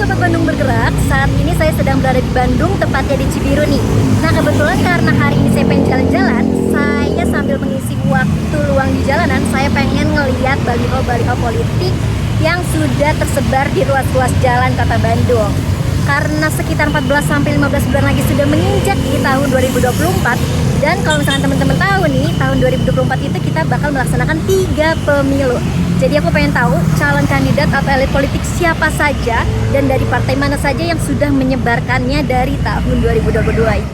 Sobat Bandung Bergerak, saat ini saya sedang berada di Bandung, tepatnya di Cibiru nih. Nah kebetulan karena hari ini saya pengen jalan-jalan, saya sambil mengisi waktu luang di jalanan, saya pengen ngeliat baliho-baliho politik yang sudah tersebar di ruas-ruas jalan kota Bandung. Karena sekitar 14-15 bulan lagi sudah menginjak di tahun 2024. Dan kalau misalkan teman-teman tahu nih, tahun 2024 itu kita bakal melaksanakan 3 pemilu. Jadi aku pengen tahu calon kandidat atau elit politik siapa saja dan dari partai mana saja yang sudah menyebarkannya dari tahun 2022 ini.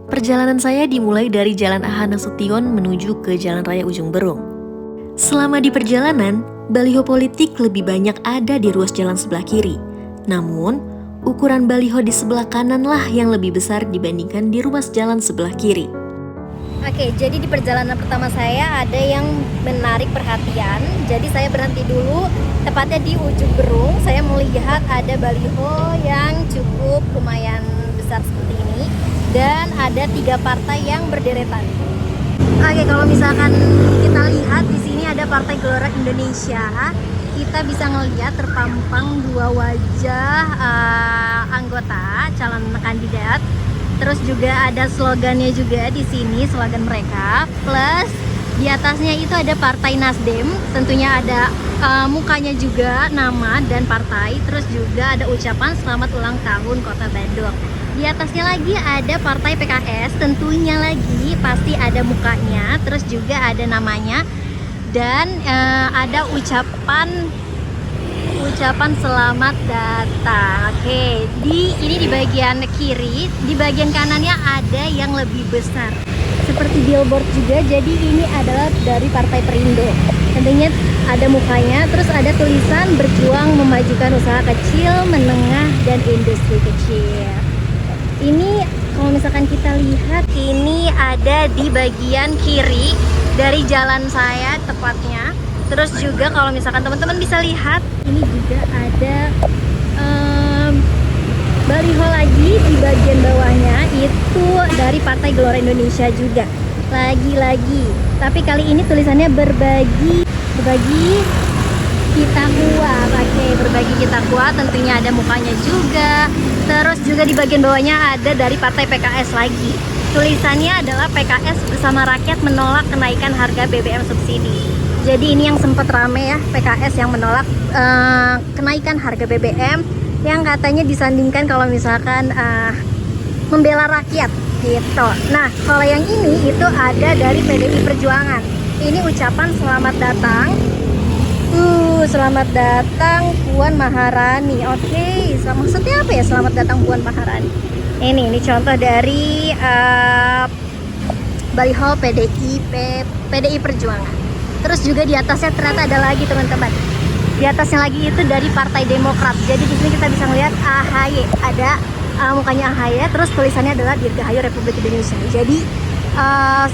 Perjalanan saya dimulai dari Jalan AH Nasution menuju ke Jalan Raya Ujung Berung. Selama di perjalanan, baliho politik lebih banyak ada di ruas jalan sebelah kiri. Namun, ukuran baliho di sebelah kanan lah yang lebih besar dibandingkan di ruas jalan sebelah kiri. Oke, jadi di perjalanan pertama saya ada yang menarik perhatian. Jadi saya berhenti dulu, tepatnya di Ujung Berung. Saya melihat ada baliho yang cukup lumayan besar seperti ini. Dan ada 3 partai yang berderetan. Oke, kalau misalkan kita lihat di sini ada Partai Gelora Indonesia. Kita bisa ngelihat terpampang 2 wajah anggota calon kandidat. Terus juga ada slogannya juga di sini, slogan mereka. Plus di atasnya itu ada Partai Nasdem, tentunya ada mukanya juga, nama dan partai. Terus juga ada ucapan selamat ulang tahun Kota Bandung. Di atasnya lagi ada Partai PKS, tentunya lagi pasti ada mukanya. Terus juga ada namanya dan ada ucapan selamat datang. Oke, ini di bagian kiri, di bagian kanannya ada yang lebih besar seperti billboard juga. Jadi ini adalah dari Partai Perindo. Tentunya ada mukanya, terus ada tulisan berjuang memajukan usaha kecil, menengah dan industri kecil. Ini kalau misalkan kita lihat, ini ada di bagian kiri dari jalan saya tepatnya. Terus juga kalau misalkan teman-teman bisa lihat, ini juga ada baliho lagi di bagian bawahnya, itu dari Partai Gelora Indonesia juga. Lagi-lagi, tapi kali ini tulisannya berbagi kita kuat. Oke, berbagi kita kuat, tentunya ada mukanya juga. Terus juga di bagian bawahnya ada dari Partai PKS lagi. Tulisannya adalah PKS bersama rakyat menolak kenaikan harga BBM subsidi. Jadi ini yang sempat rame ya, PKS yang menolak kenaikan harga BBM yang katanya disandingkan kalau misalkan membela rakyat gitu. Nah, kalau yang ini itu ada dari PDI Perjuangan. Ini ucapan selamat datang. Selamat datang Puan Maharani. Oke, maksudnya apa ya selamat datang Puan Maharani? Ini contoh dari baliho PDI Perjuangan. Terus juga di atasnya ternyata ada lagi teman-teman. Di atasnya lagi itu dari Partai Demokrat. Jadi di sini kita bisa melihat AHY, ada mukanya AHY, terus tulisannya adalah Dirgahayu Republik Indonesia. Jadi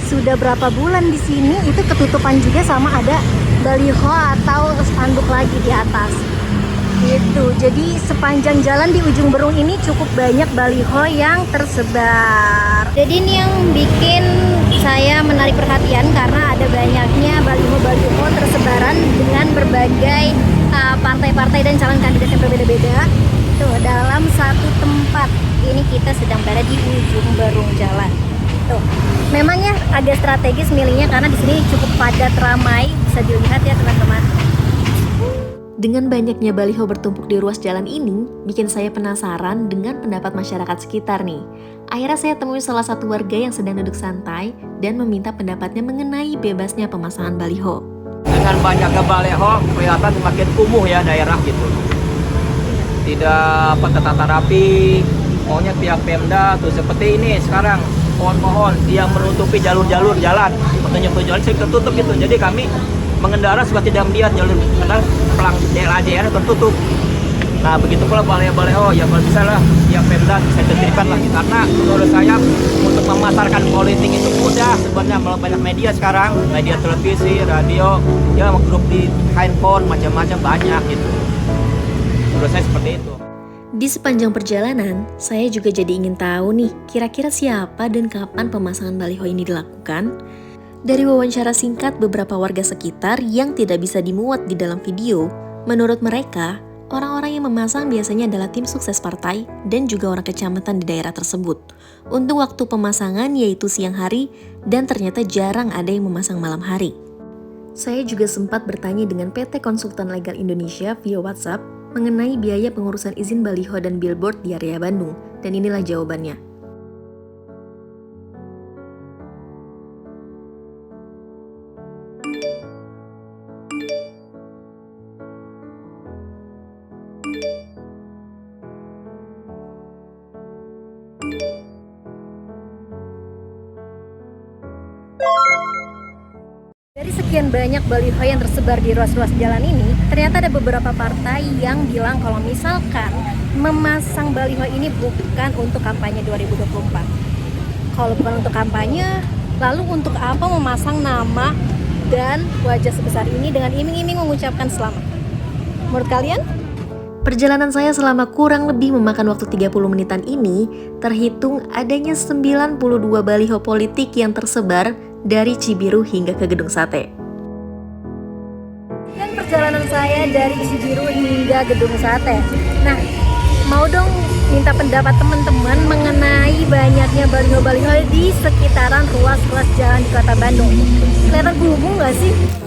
sudah berapa bulan di sini itu ketutupan juga sama ada baliho atau spanduk lagi di atas. Gitu. Jadi sepanjang jalan di Ujung Berung ini cukup banyak baliho yang tersebar. Jadi ini yang bikin saya menarik perhatian karena ada banyaknya baliho-baliho tersebaran dengan berbagai partai-partai dan calon kandidat yang berbeda-beda. Tuh, dalam satu tempat. Ini kita sedang berada di Ujung Berung jalan. Tuh, memangnya agak strategis milihnya karena di sini cukup padat ramai, bisa dilihat ya teman-teman. Dengan banyaknya baliho bertumpuk di ruas jalan ini, bikin saya penasaran dengan pendapat masyarakat sekitar nih. Akhirnya saya temui salah satu warga yang sedang duduk santai dan meminta pendapatnya mengenai bebasnya pemasangan baliho. Dengan banyaknya baliho, kelihatan makin kumuh ya daerah gitu. Tidak tertata rapi, maunya pihak Pemda tuh seperti ini sekarang. Pohon-pohon yang menutupi jalur-jalur jalan, petunjuk jalan tertutup gitu. Jadi kami mengendara suka tidak melihat jalur karena pelang DLAJR tertutup. Nah begitu pula baliho ya kalau bisa lah ya Pemda bisa ditertibkan lagi karena menurut saya untuk memasarkan politik itu mudah sebenarnya melalui banyak media sekarang, media televisi, radio, ya grup di handphone macam-macam banyak gitu. Menurut saya seperti itu. Di sepanjang perjalanan, saya juga jadi ingin tahu nih, kira-kira siapa dan kapan pemasangan baliho ini dilakukan? Dari wawancara singkat beberapa warga sekitar yang tidak bisa dimuat di dalam video, menurut mereka, Orang-orang yang memasang biasanya adalah tim sukses partai dan juga orang kecamatan di daerah tersebut. Untuk waktu pemasangan yaitu siang hari dan ternyata jarang ada yang memasang malam hari. Saya juga sempat bertanya dengan PT Konsultan Legal Indonesia via WhatsApp mengenai biaya pengurusan izin baliho dan billboard di area Bandung, dan inilah jawabannya. Dari sekian banyak baliho yang tersebar di ruas-ruas jalan ini, ternyata ada beberapa partai yang bilang kalau misalkan memasang baliho ini bukan untuk kampanye 2024. Kalau bukan untuk kampanye, lalu untuk apa memasang nama dan wajah sebesar ini dengan iming-iming mengucapkan selamat? Menurut kalian? Perjalanan saya selama kurang lebih memakan waktu 30 menitan ini terhitung adanya 92 baliho politik yang tersebar dari Cibiru hingga ke Gedung Sate. Dan perjalanan saya dari Cibiru hingga Gedung Sate. Nah, mau dong minta pendapat teman-teman mengenai banyaknya baliho-baliho di sekitaran ruas-ruas jalan di Kota Bandung. Kelihatan gulung nggak sih?